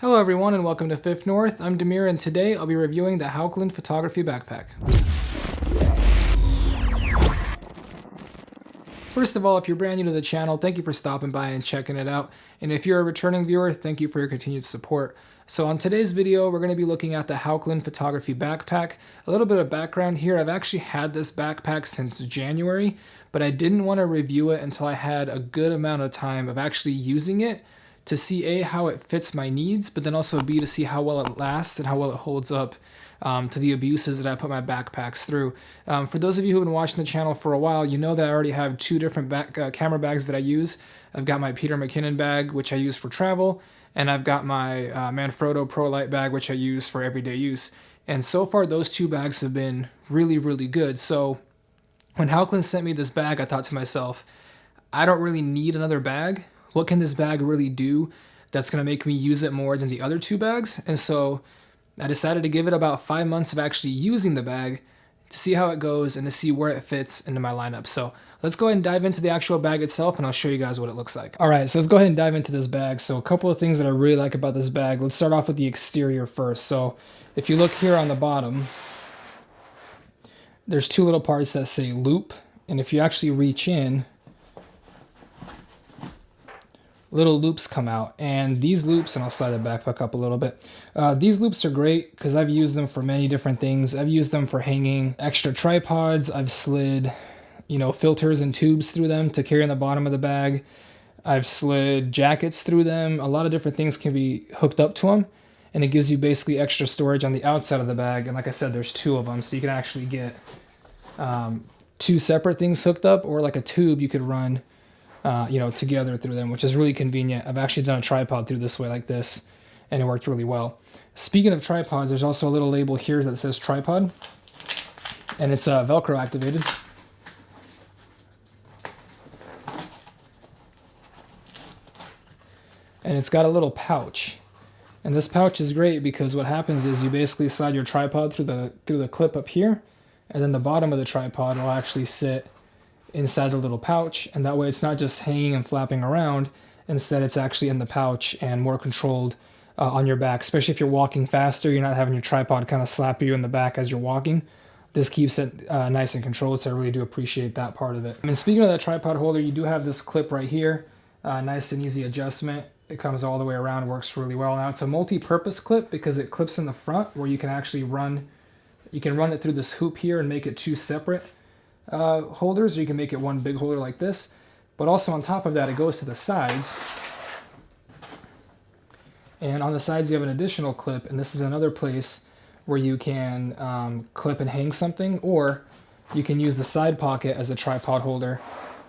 Hello everyone and welcome to Fifth North. I'm Demir and today I'll be reviewing the Haukland photography backpack. First of all, if you're brand new to the channel, thank you for stopping by and checking it out. And if you're a returning viewer, thank you for your continued support. So on today's video, we're going to be looking at the Haukland photography backpack. A little bit of background here, I've actually had this backpack since January, but I didn't want to review it until I had a good amount of time of actually using it to see A, how it fits my needs, but then also B, to see how well it lasts and how well it holds up to the abuses that I put my backpacks through. For those of you who have been watching the channel for a while, you know that I already have two different camera bags that I use. I've got my Peter McKinnon bag, which I use for travel, and I've got my Manfrotto Pro Light bag, which I use for everyday use. And so far, those two bags have been really, really good. So when Haukland sent me this bag, I thought to myself, I don't really need another bag. What can this bag really do that's going to make me use it more than the other two bags? And so I decided to give it about 5 months of actually using the bag to see how it goes and to see where it fits into my lineup. So let's go ahead and dive into the actual bag itself and I'll show you guys what it looks like. All right, so let's go ahead and dive into this bag. So a couple of things that I really like about this bag. Let's start off with the exterior first. So if you look here on the bottom, there's two little parts that say loop. And if you actually reach in, little loops come out, and these loops, and I'll slide the backpack up a little bit. These loops are great because I've used them for many different things. I've used them for hanging extra tripods. I've slid, filters and tubes through them to carry on the bottom of the bag. I've slid jackets through them. A lot of different things can be hooked up to them, and it gives you basically extra storage on the outside of the bag. And like I said, there's two of them, so you can actually get two separate things hooked up, or like a tube you could run together through them, which is really convenient. I've actually done a tripod through this way like this, and it worked really well. Speaking of tripods, there's also a little label here that says tripod, and it's Velcro activated. And it's got a little pouch. And this pouch is great because what happens is you basically slide your tripod through the clip up here, and then the bottom of the tripod will actually sit inside the little pouch, and that way it's not just hanging and flapping around. Instead, it's actually in the pouch and more controlled on your back, especially if you're walking faster. You're not having your tripod kind of slap you in the back as you're walking. This keeps it nice and controlled, so I really do appreciate that part of it. And speaking of that tripod holder, you do have this clip right here, nice and easy adjustment. It comes all the way around, works really well. Now it's a multi-purpose clip because it clips in the front where you can actually run it through this hoop here and make it two separate holders, or you can make it one big holder like this. But also on top of that, it goes to the sides, and on the sides you have an additional clip, and this is another place where you can clip and hang something, or you can use the side pocket as a tripod holder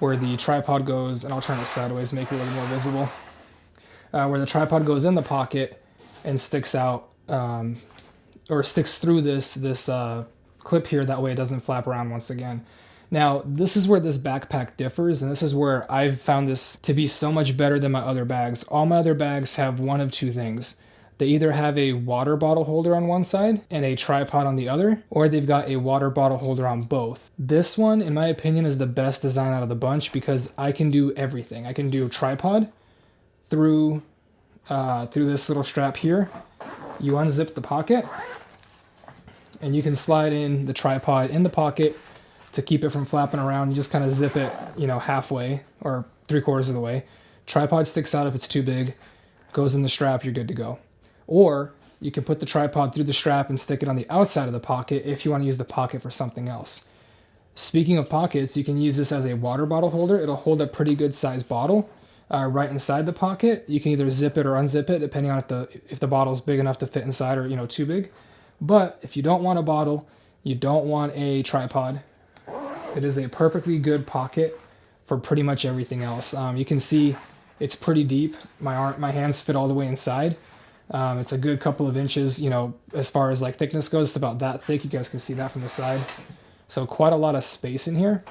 where the tripod goes, and I'll turn it sideways, make it a little more visible, where the tripod goes in the pocket and sticks out or sticks through this clip here. That way it doesn't flap around once again. Now, this is where this backpack differs, and this is where I've found this to be so much better than my other bags. All my other bags have one of two things. They either have a water bottle holder on one side and a tripod on the other, or they've got a water bottle holder on both. This one, in my opinion, is the best design out of the bunch because I can do everything. I can do a tripod through this little strap here. You unzip the pocket, and you can slide in the tripod in the pocket to keep it from flapping around. You just kind of zip it, halfway or 3/4 of the way. Tripod sticks out if it's too big, goes in the strap, you're good to go. Or you can put the tripod through the strap and stick it on the outside of the pocket if you want to use the pocket for something else. Speaking of pockets, you can use this as a water bottle holder. It'll hold a pretty good sized bottle right inside the pocket. You can either zip it or unzip it depending on if the bottle's big enough to fit inside or too big. But if you don't want a bottle, you don't want a tripod, it is a perfectly good pocket for pretty much everything else. You can see it's pretty deep. My hands fit all the way inside. It's a good couple of inches, as far as like thickness goes. It's about that thick. You guys can see that from the side. So quite a lot of space in here.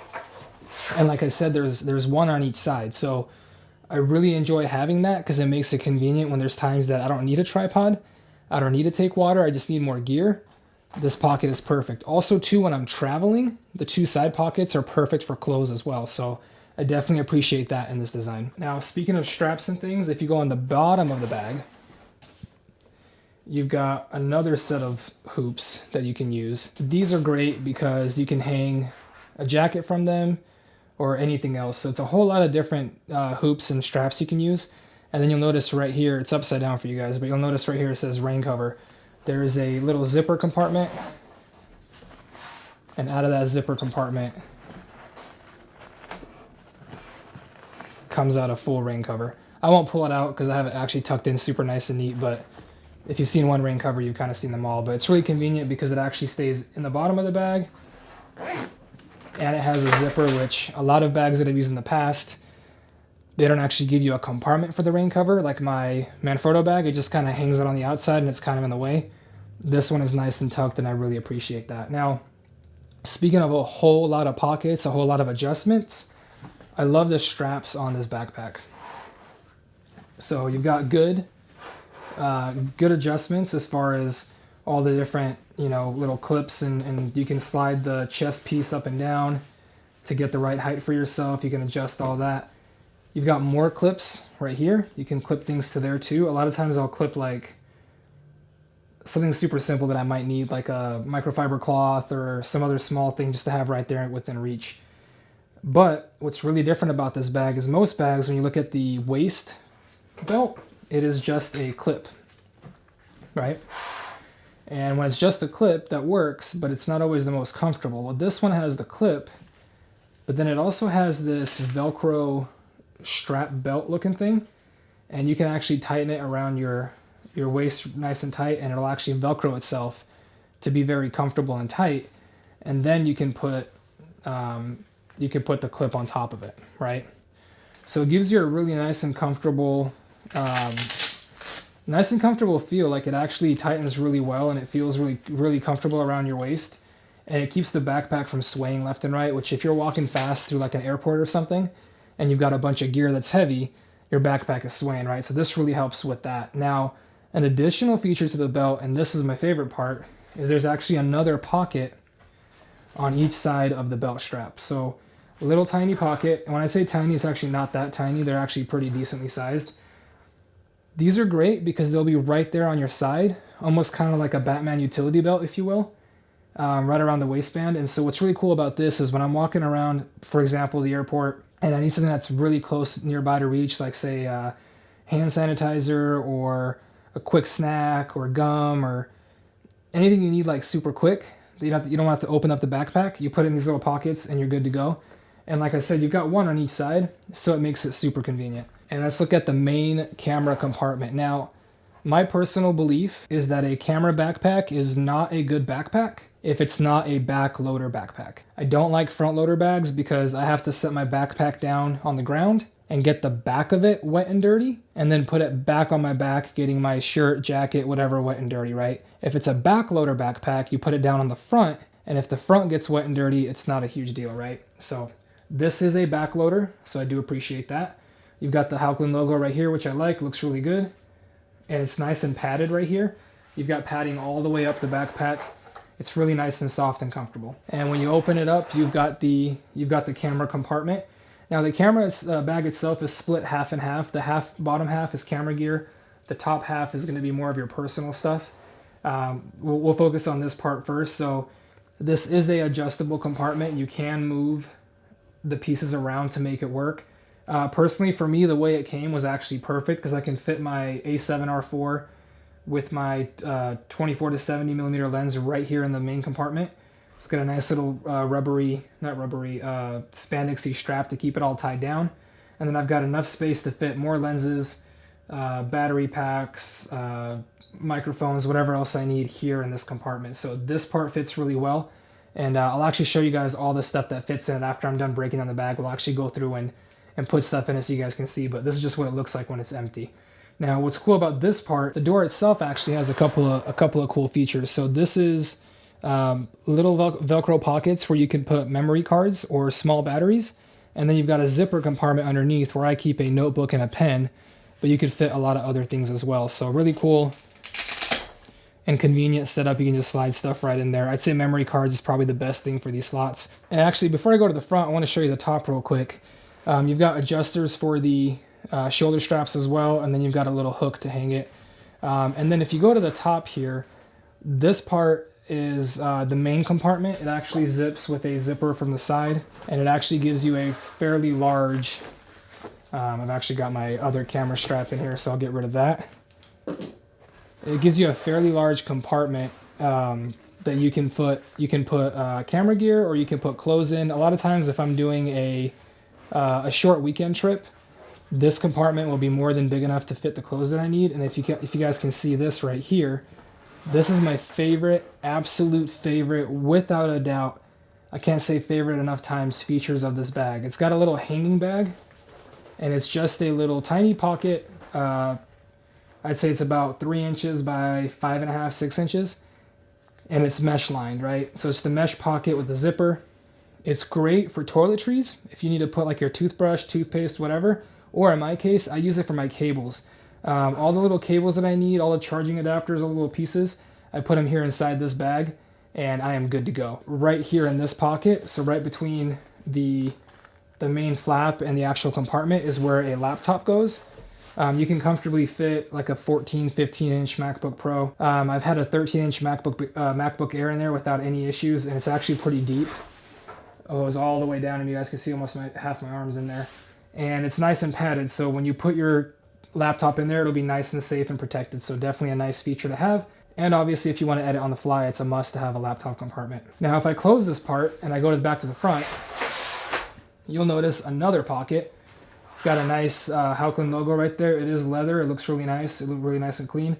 And like I said, there's one on each side. So I really enjoy having that because it makes it convenient when there's times that I don't need a tripod. I don't need to take water, I just need more gear. This pocket is perfect. Also too, when I'm traveling, the two side pockets are perfect for clothes as well. So I definitely appreciate that in this design. Now, speaking of straps and things, if you go on the bottom of the bag, you've got another set of hoops that you can use. These are great because you can hang a jacket from them or anything else. So it's a whole lot of different hoops and straps you can use. And then you'll notice right here, it's upside down for you guys, but you'll notice right here it says rain cover. There is a little zipper compartment, and out of that zipper compartment comes out a full rain cover. I won't pull it out because I have it actually tucked in super nice and neat, but if you've seen one rain cover, you've kind of seen them all. But it's really convenient because it actually stays in the bottom of the bag, and it has a zipper, which a lot of bags that I've used in the past, they don't actually give you a compartment for the rain cover. Like my Manfrotto bag, it just kind of hangs out on the outside and it's kind of in the way. This one is nice and tucked, and I really appreciate that. Now, speaking of a whole lot of pockets, a whole lot of adjustments, I love the straps on this backpack. So you've got good adjustments as far as all the different, little clips, and you can slide the chest piece up and down to get the right height for yourself. You can adjust all that. You've got more clips right here. You can clip things to there too. A lot of times I'll clip like something super simple that I might need, like a microfiber cloth or some other small thing just to have right there within reach. But what's really different about this bag is most bags, when you look at the waist belt, it is just a clip, right? And when it's just a clip, that works, but it's not always the most comfortable. Well, this one has the clip, but then it also has this Velcro strap belt looking thing, and you can actually tighten it around your waist nice and tight, and it'll actually Velcro itself to be very comfortable and tight. And then you can put the clip on top of it, right? So it gives you a really nice and comfortable feel. Like, it actually tightens really well, and it feels really, really comfortable around your waist. And it keeps the backpack from swaying left and right, which if you're walking fast through like an airport or something, and you've got a bunch of gear that's heavy, your backpack is swaying, right? So this really helps with that. Now, an additional feature to the belt, and this is my favorite part, is there's actually another pocket on each side of the belt strap. So a little tiny pocket. And when I say tiny, it's actually not that tiny. They're actually pretty decently sized. These are great because they'll be right there on your side, almost kind of like a Batman utility belt, if you will, right around the waistband. And so what's really cool about this is when I'm walking around, for example, the airport, and I need something that's really close nearby to reach, like say hand sanitizer or a quick snack or gum or anything you need like super quick, you don't have to open up the backpack. You put it in these little pockets and you're good to go. And like I said, you've got one on each side, so it makes it super convenient. And let's look at the main camera compartment. Now, my personal belief is that a camera backpack is not a good backpack if it's not a back loader backpack. I don't like front loader bags because I have to set my backpack down on the ground and get the back of it wet and dirty, and then put it back on my back, getting my shirt, jacket, whatever wet and dirty, right? If it's a back loader backpack, you put it down on the front, and if the front gets wet and dirty, it's not a huge deal, right? So this is a back loader, so I do appreciate that. You've got the Haukland logo right here, which I like, looks really good. And it's nice and padded right here. You've got padding all the way up the backpack. It's really nice and soft and comfortable. And when you open it up, you've got the camera compartment. Now the camera bag itself is split half and half. The bottom half is camera gear. The top half is going to be more of your personal stuff. We'll focus on this part first. So this is a adjustable compartment. You can move the pieces around to make it work. Personally, for me, the way it came was actually perfect because I can fit my A7R4 with my 24 to 70 millimeter lens right here in the main compartment. It's got a nice little spandexy strap to keep it all tied down. And then I've got enough space to fit more lenses, battery packs, microphones, whatever else I need here in this compartment. So this part fits really well. And I'll actually show you guys all the stuff that fits in it after I'm done breaking down the bag. We'll actually go through and put stuff in it so you guys can see, but this is just what it looks like when it's empty. Now, what's cool about this part, the door itself actually has a couple of cool features. So this is little Velcro pockets where you can put memory cards or small batteries. And then you've got a zipper compartment underneath where I keep a notebook and a pen, but you could fit a lot of other things as well. So really cool and convenient setup. You can just slide stuff right in there. I'd say memory cards is probably the best thing for these slots. And actually, before I go to the front, I want to show you the top real quick. You've got adjusters for the shoulder straps as well, and then you've got a little hook to hang it. And then if you go to the top here, this part is the main compartment. It actually zips with a zipper from the side, and it actually gives you a fairly large, I've actually got my other camera strap in here, so I'll get rid of that. It gives you a fairly large compartment that you can put camera gear, or you can put clothes in. A lot of times if I'm doing a short weekend trip, this compartment will be more than big enough to fit the clothes that I need. And if you guys can see this right here, this is my favorite, absolute favorite, without a doubt. I can't say favorite enough times features of this bag. It's got a little hanging bag, and it's just a little tiny pocket. I'd say it's about 3 inches by 5.5, 6 inches. And it's mesh lined, right? So it's the mesh pocket with the zipper. It's great for toiletries if you need to put like your toothbrush, toothpaste, whatever. Or in my case, I use it for my cables. All the little cables that I need, all the charging adapters, all the little pieces, I put them here inside this bag, and I am good to go. Right here in this pocket, so right between the main flap and the actual compartment is where a laptop goes. You can comfortably fit like a 14, 15-inch MacBook Pro. I've had a 13-inch MacBook Air in there without any issues, and it's actually pretty deep. Oh, it goes all the way down, and you guys can see almost half my arms in there. And it's nice and padded, so when you put your laptop in there, it'll be nice and safe and protected. So definitely a nice feature to have. And obviously, if you want to edit on the fly, it's a must to have a laptop compartment. Now, if I close this part and I go to the back to the front, you'll notice another pocket. It's got a nice Haukland logo right there. It is leather. It looks really nice. It looks really nice and clean.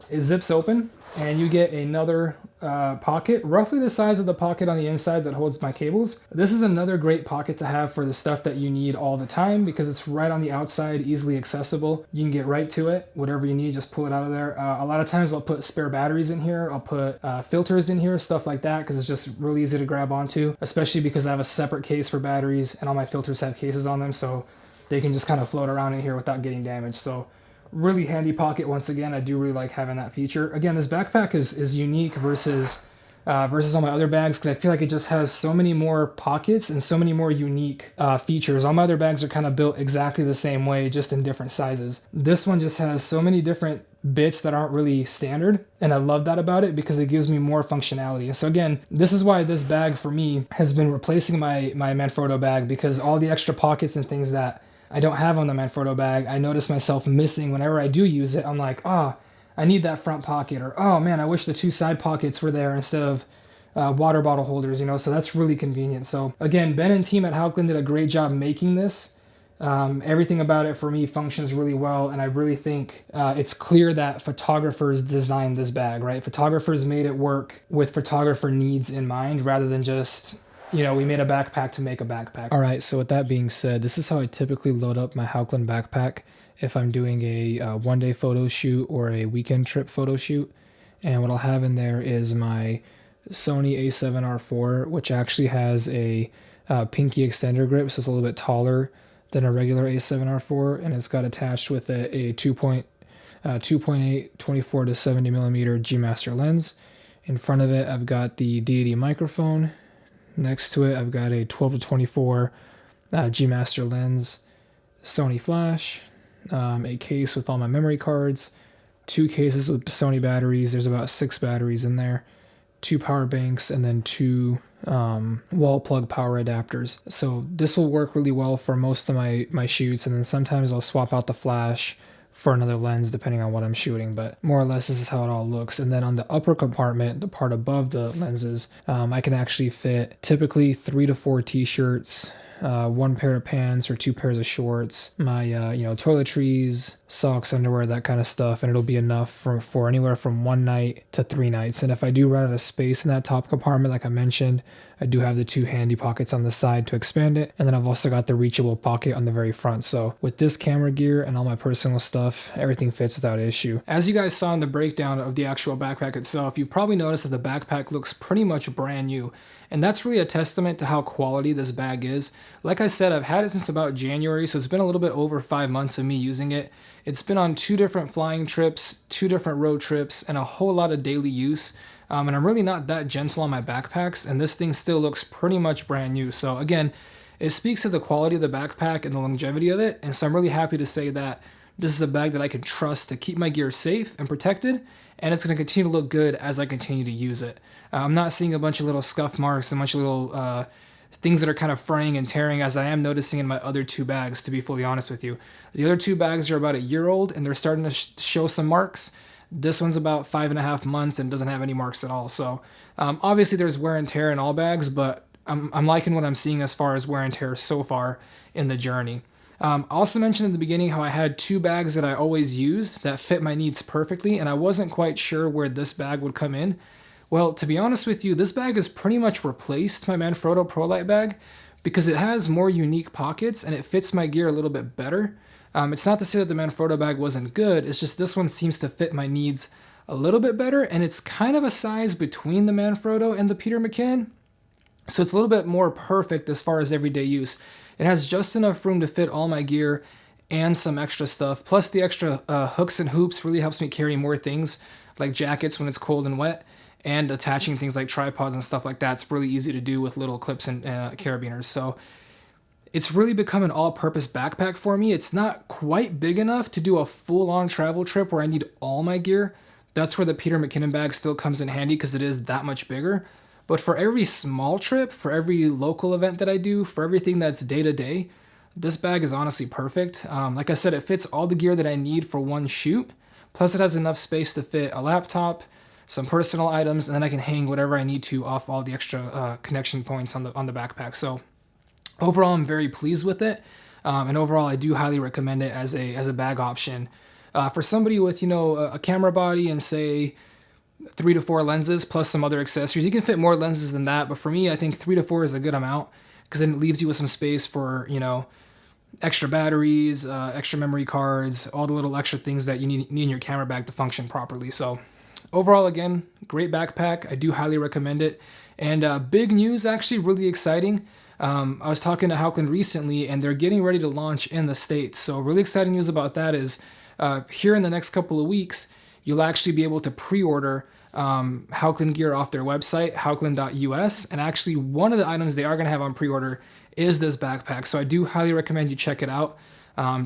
It zips open, and you get another pocket, roughly the size of the pocket on the inside that holds my cables. This is another great pocket to have for the stuff that you need all the time, because it's right on the outside, easily accessible. You can get right to it. Whatever you need, just pull it out of there. A lot of times I'll put spare batteries in here. I'll put filters in here, stuff like that, because it's just really easy to grab onto, especially because I have a separate case for batteries, and all my filters have cases on them, so they can just kind of float around in here without getting damaged. So really handy pocket. Once again, I do really like having that feature. Again, this backpack is unique versus all my other bags, because I feel like it just has so many more pockets and so many more unique features. All my other bags are kind of built exactly the same way, just in different sizes. This one just has so many different bits that aren't really standard, and I love that about it because it gives me more functionality. And so again, this is why this bag for me has been replacing my Manfrotto bag, because all the extra pockets and things that I don't have on the Manfrotto bag, I notice myself missing whenever I do use it. I'm like, I need that front pocket, or oh man, I wish the 2 side pockets were there instead of water bottle holders, so that's really convenient. So again, Ben and team at Haukland did a great job making this. Everything about it for me functions really well, and I really think it's clear that photographers designed this bag, right? Photographers made it work with photographer needs in mind, rather than just, we made a backpack to make a backpack. All right, so with that being said, this is how I typically load up my Haukland backpack if I'm doing a one-day photo shoot or a weekend trip photo shoot. And what I'll have in there is my Sony a7R4, which actually has a pinky extender grip, so it's a little bit taller than a regular a7R4, and it's got attached with a 2.8 24 to 70 millimeter G Master lens. In front of it, I've got the deity microphone. Next to it, I've got a 12 to 24 G Master lens, Sony flash, a case with all my memory cards, 2 cases with Sony batteries. There's about 6 batteries in there, 2 power banks, and then 2 wall plug power adapters. So this will work really well for most of my shoots, and then sometimes I'll swap out the flash for another lens depending on what I'm shooting, but more or less this is how it all looks. And then on the upper compartment, the part above the lenses, I can actually fit typically 3 to 4 t-shirts, 1 pair of pants or 2 pairs of shorts, my toiletries, socks, underwear, that kind of stuff, and it'll be enough for anywhere from 1 night to 3 nights. And if I do run out of space in that top compartment, like I mentioned, I do have the 2 handy pockets on the side to expand it, and then I've also got the reachable pocket on the very front. So with this camera gear and all my personal stuff, everything fits without issue. As you guys saw in the breakdown of the actual backpack itself, you've probably noticed that the backpack looks pretty much brand new. And that's really a testament to how quality this bag is. Like I said, I've had it since about January, so it's been a little bit over 5 months of me using it. It's been on 2 different flying trips, 2 different road trips, and a whole lot of daily use. And I'm really not that gentle on my backpacks, and this thing still looks pretty much brand new. So again, it speaks to the quality of the backpack and the longevity of it, and so I'm really happy to say that this is a bag that I can trust to keep my gear safe and protected, and it's going to continue to look good as I continue to use it. I'm not seeing a bunch of little scuff marks, a bunch of little things that are kind of fraying and tearing, as I am noticing in my other two bags, to be fully honest with you. The other two bags are about a year old and they're starting to show some marks. This one's about 5.5 months and doesn't have any marks at all. So obviously there's wear and tear in all bags, but I'm liking what I'm seeing as far as wear and tear so far in the journey. I also mentioned in the beginning how I had two bags that I always used that fit my needs perfectly, and I wasn't quite sure where this bag would come in. Well, to be honest with you, this bag has pretty much replaced my Manfrotto ProLite bag because it has more unique pockets and it fits my gear a little bit better. It's not to say that the Manfrotto bag wasn't good, it's just this one seems to fit my needs a little bit better, and it's kind of a size between the Manfrotto and the Peter McKinnon. So it's a little bit more perfect as far as everyday use. It has just enough room to fit all my gear and some extra stuff. Plus the extra hooks and hoops really helps me carry more things like jackets when it's cold and wet, and attaching things like tripods and stuff like that. It's really easy to do with little clips and carabiners. So it's really become an all-purpose backpack for me. It's not quite big enough to do a full-on travel trip where I need all my gear. That's where the Peter McKinnon bag still comes in handy because it is that much bigger. But for every small trip, for every local event that I do, for everything that's day-to-day, this bag is honestly perfect. Like I said, it fits all the gear that I need for one shoot. Plus it has enough space to fit a laptop, some personal items, and then I can hang whatever I need to off all the extra connection points on the backpack. So overall, I'm very pleased with it. And overall, I do highly recommend it as a bag option. For somebody with, a camera body and say 3 to 4 lenses plus some other accessories. You can fit more lenses than that, but for me, I think 3 to 4 is a good amount because then it leaves you with some space for, extra batteries, extra memory cards, all the little extra things that you need in your camera bag to function properly. So overall, again, great backpack. I do highly recommend it. And big news, actually, really exciting. I was talking to Haukland recently, and they're getting ready to launch in the States. So really exciting news about that is here in the next couple of weeks, you'll actually be able to pre-order Haukland gear off their website, haukland.us. And actually, one of the items they are going to have on pre-order is this backpack. So I do highly recommend you check it out.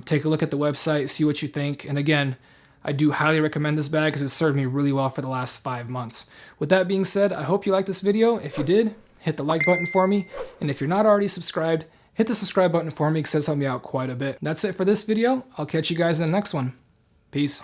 Take a look at the website, see what you think. And again, I do highly recommend this bag because it's served me really well for the last 5 months. With that being said, I hope you liked this video. If you did, hit the like button for me. And if you're not already subscribed, hit the subscribe button for me because that's helped me out quite a bit. That's it for this video. I'll catch you guys in the next one. Peace.